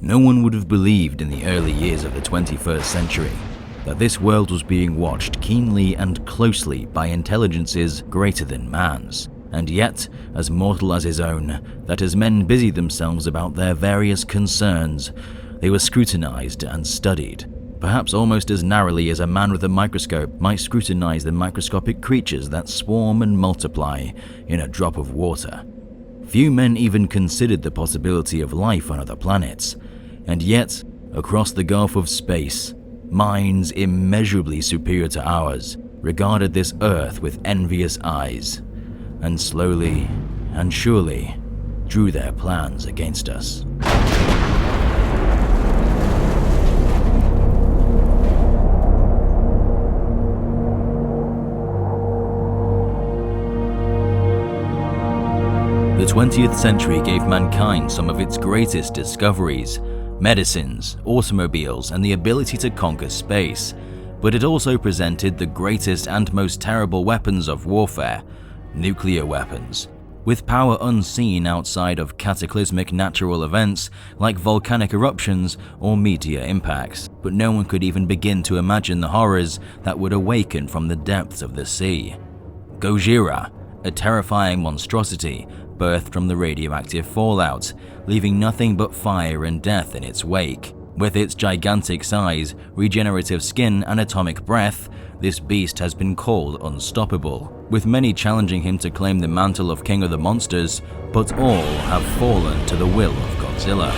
No one would have believed in the early years of the 21st century that this world was being watched keenly and closely by intelligences greater than man's, and yet as mortal as his own, that as men busied themselves about their various concerns, they were scrutinized and studied, perhaps almost as narrowly as a man with a microscope might scrutinize the microscopic creatures that swarm and multiply in a drop of water. Few men even considered the possibility of life on other planets, and yet, across the gulf of space, minds immeasurably superior to ours regarded this Earth with envious eyes, and slowly and surely drew their plans against us. The 20th century gave mankind some of its greatest discoveries: medicines, automobiles, and the ability to conquer space. But it also presented the greatest and most terrible weapons of warfare: nuclear weapons. With power unseen outside of cataclysmic natural events like volcanic eruptions or meteor impacts, but no one could even begin to imagine the horrors that would awaken from the depths of the sea. Godzilla, a terrifying monstrosity, birthed from the radioactive fallout, leaving nothing but fire and death in its wake. With its gigantic size, regenerative skin, and atomic breath, this beast has been called unstoppable, with many challenging him to claim the mantle of King of the Monsters, but all have fallen to the will of Godzilla.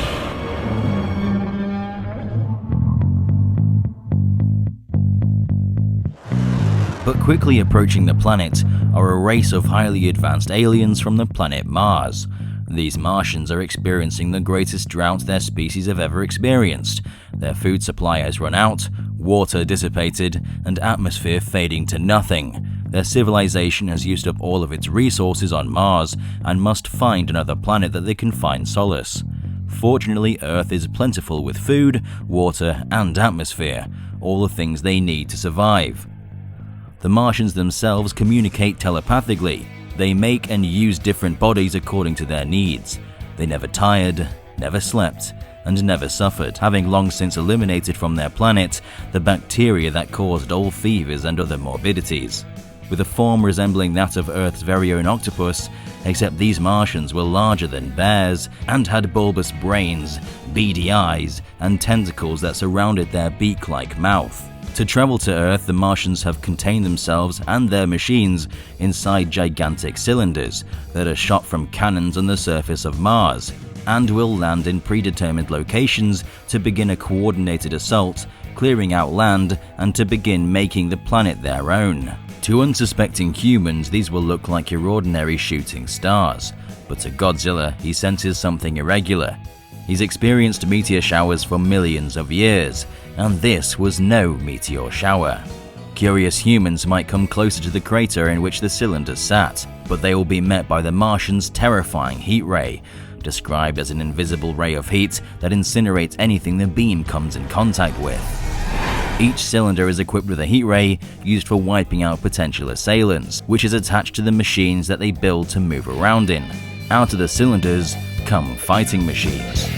But quickly approaching the planet are a race of highly advanced aliens from the planet Mars. These Martians are experiencing the greatest drought their species have ever experienced. Their food supply has run out, water dissipated, and atmosphere fading to nothing. Their civilization has used up all of its resources on Mars and must find another planet that they can find solace. Fortunately, Earth is plentiful with food, water, and atmosphere, all the things they need to survive. The Martians themselves communicate telepathically. They make and use different bodies according to their needs. They never tired, never slept, and never suffered, having long since eliminated from their planet the bacteria that caused all fevers and other morbidities. With a form resembling that of Earth's very own octopus, except these Martians were larger than bears and had bulbous brains, beady eyes, and tentacles that surrounded their beak-like mouth. To travel to Earth, the Martians have contained themselves and their machines inside gigantic cylinders that are shot from cannons on the surface of Mars, and will land in predetermined locations to begin a coordinated assault, clearing out land, and to begin making the planet their own. To unsuspecting humans, these will look like your ordinary shooting stars, but to Godzilla, he senses something irregular. He's experienced meteor showers for millions of years, and this was no meteor shower. Curious humans might come closer to the crater in which the cylinder sat, but they will be met by the Martians' terrifying heat ray, described as an invisible ray of heat that incinerates anything the beam comes in contact with. Each cylinder is equipped with a heat ray used for wiping out potential assailants, which is attached to the machines that they build to move around in. Out of the cylinders come fighting machines.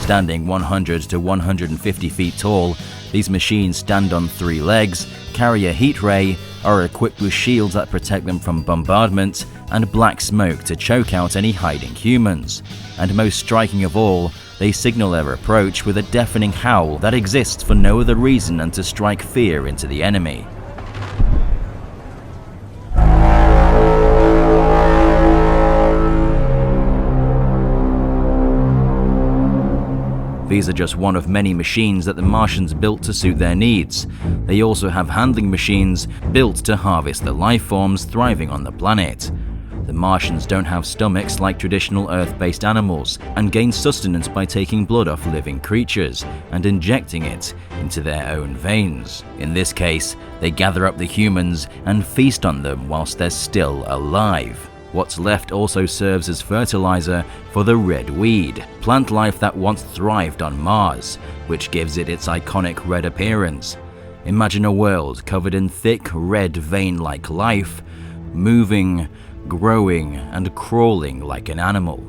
Standing 100 to 150 feet tall, these machines stand on 3 legs, carry a heat ray, are equipped with shields that protect them from bombardment, and black smoke to choke out any hiding humans. And most striking of all, they signal their approach with a deafening howl that exists for no other reason than to strike fear into the enemy. These are just one of many machines that the Martians built to suit their needs. They also have handling machines built to harvest the life forms thriving on the planet. The Martians don't have stomachs like traditional Earth-based animals, and gain sustenance by taking blood off living creatures and injecting it into their own veins. In this case, they gather up the humans and feast on them whilst they're still alive. What's left also serves as fertilizer for the red weed, plant life that once thrived on Mars, which gives it its iconic red appearance. Imagine a world covered in thick red vein-like life, moving, growing, and crawling like an animal.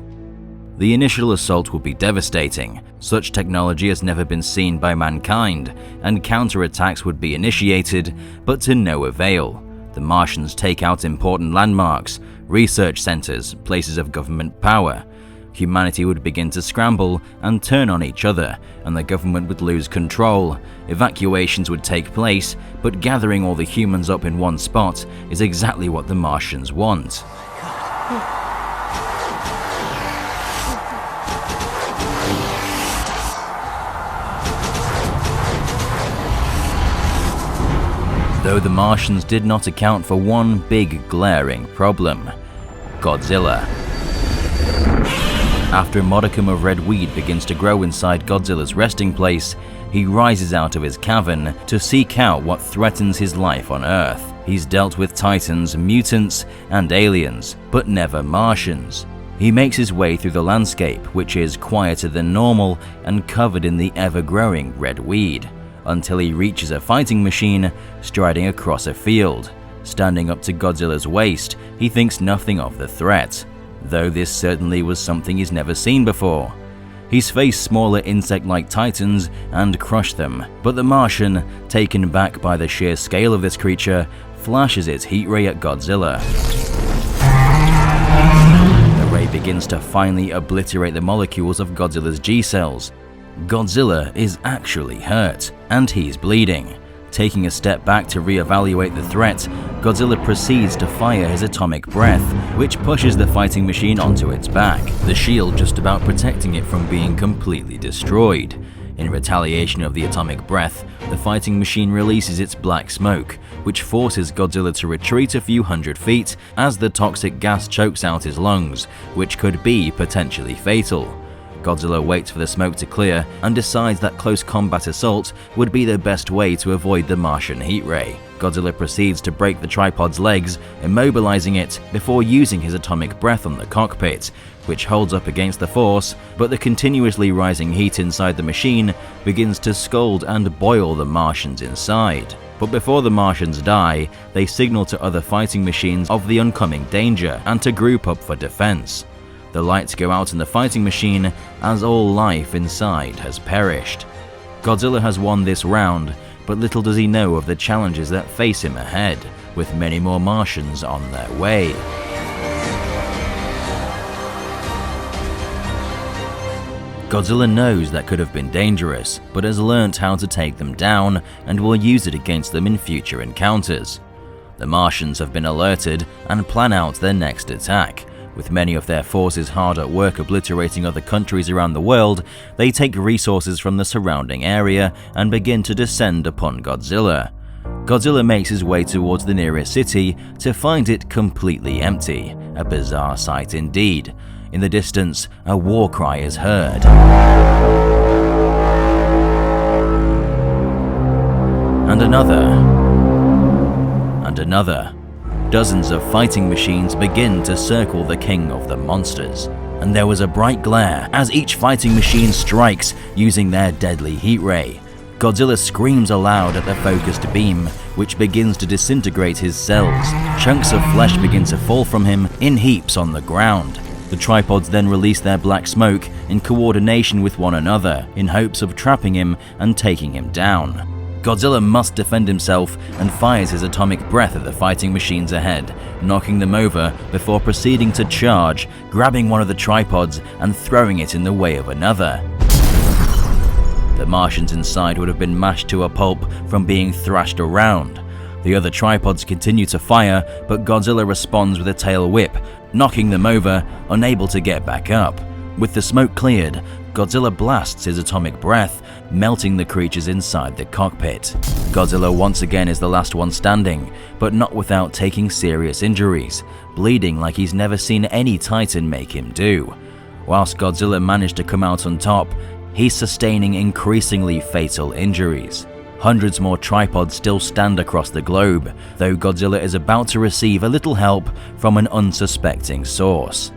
The initial assault will be devastating. Such technology has never been seen by mankind, and counterattacks would be initiated, but to no avail. The Martians take out important landmarks, research centers, places of government power. Humanity would begin to scramble and turn on each other, and the government would lose control. Evacuations would take place, but gathering all the humans up in one spot is exactly what the Martians want. Though the Martians did not account for one big glaring problem: Godzilla. After a modicum of red weed begins to grow inside Godzilla's resting place, he rises out of his cavern to seek out what threatens his life on Earth. He's dealt with Titans, mutants, and aliens, but never Martians. He makes his way through the landscape, which is quieter than normal and covered in the ever-growing red weed, until he reaches a fighting machine striding across a field. Standing up to Godzilla's waist, he thinks nothing of the threat, though this certainly was something he's never seen before. He's faced smaller insect-like titans and crushed them, but the Martian, taken back by the sheer scale of this creature, flashes its heat ray at Godzilla. The ray begins to finally obliterate the molecules of Godzilla's G-cells. Godzilla is actually hurt, and he's bleeding. Taking a step back to re-evaluate the threat, Godzilla proceeds to fire his atomic breath, which pushes the fighting machine onto its back, the shield just about protecting it from being completely destroyed. In retaliation of the atomic breath, the fighting machine releases its black smoke, which forces Godzilla to retreat a few hundred feet as the toxic gas chokes out his lungs, which could be potentially fatal. Godzilla waits for the smoke to clear and decides that close combat assault would be the best way to avoid the Martian heat ray. Godzilla proceeds to break the tripod's legs, immobilizing it before using his atomic breath on the cockpit, which holds up against the force, but the continuously rising heat inside the machine begins to scald and boil the Martians inside. But before the Martians die, they signal to other fighting machines of the oncoming danger and to group up for defense. The lights go out in the fighting machine as all life inside has perished. Godzilla has won this round, but little does he know of the challenges that face him ahead, with many more Martians on their way. Godzilla knows that could have been dangerous, but has learnt how to take them down and will use it against them in future encounters. The Martians have been alerted and plan out their next attack. With many of their forces hard at work obliterating other countries around the world, they take resources from the surrounding area and begin to descend upon Godzilla. Godzilla makes his way towards the nearest city to find it completely empty, a bizarre sight indeed. In the distance, a war cry is heard. And another. And another. Dozens of fighting machines begin to circle the king of the monsters, and there was a bright glare as each fighting machine strikes using their deadly heat ray. Godzilla screams aloud at the focused beam, which begins to disintegrate his cells. Chunks of flesh begin to fall from him in heaps on the ground. The tripods then release their black smoke in coordination with one another in hopes of trapping him and taking him down. Godzilla must defend himself and fires his atomic breath at the fighting machines ahead, knocking them over before proceeding to charge, grabbing one of the tripods and throwing it in the way of another. The Martians inside would have been mashed to a pulp from being thrashed around. The other tripods continue to fire, but Godzilla responds with a tail whip, knocking them over, unable to get back up. With the smoke cleared, Godzilla blasts his atomic breath, melting the creatures inside the cockpit. Godzilla once again is the last one standing, but not without taking serious injuries, bleeding like he's never seen any Titan make him do. Whilst Godzilla managed to come out on top, he's sustaining increasingly fatal injuries. Hundreds more tripods still stand across the globe, though Godzilla is about to receive a little help from an unsuspecting source.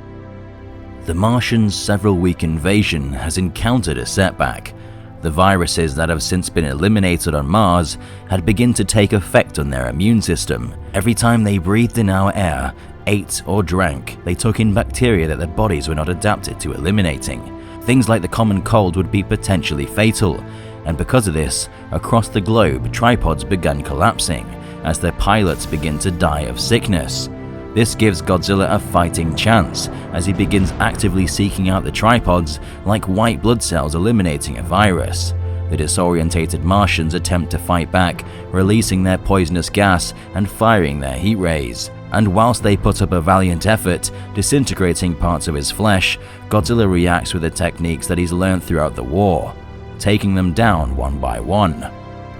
The Martians' several-week invasion has encountered a setback. The viruses that have since been eliminated on Mars had begun to take effect on their immune system. Every time they breathed in our air, ate or drank, they took in bacteria that their bodies were not adapted to eliminating. Things like the common cold would be potentially fatal, and because of this, across the globe, tripods began collapsing as their pilots begin to die of sickness. This gives Godzilla a fighting chance as he begins actively seeking out the tripods like white blood cells eliminating a virus. The disorientated Martians attempt to fight back, releasing their poisonous gas and firing their heat rays. And whilst they put up a valiant effort, disintegrating parts of his flesh, Godzilla reacts with the techniques that he's learned throughout the war, taking them down one by one.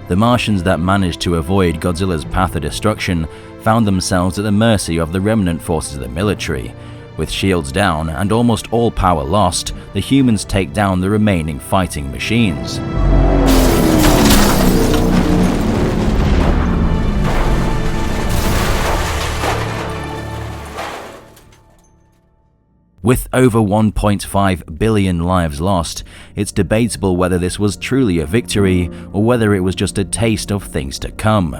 The Martians that managed to avoid Godzilla's path of destruction found themselves at the mercy of the remnant forces of the military. With shields down and almost all power lost, the humans take down the remaining fighting machines. With over 1.5 billion lives lost, it's debatable whether this was truly a victory or whether it was just a taste of things to come,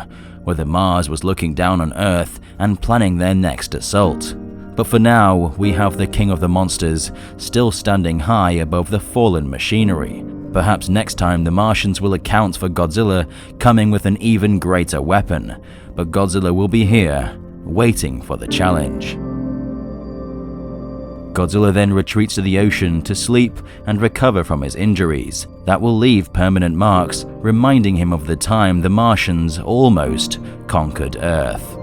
whether Mars was looking down on Earth and planning their next assault. But for now, we have the king of the monsters still standing high above the fallen machinery. Perhaps next time the Martians will account for Godzilla coming with an even greater weapon, but Godzilla will be here, waiting for the challenge. Godzilla then retreats to the ocean to sleep and recover from his injuries. That will leave permanent marks, reminding him of the time the Martians almost conquered Earth.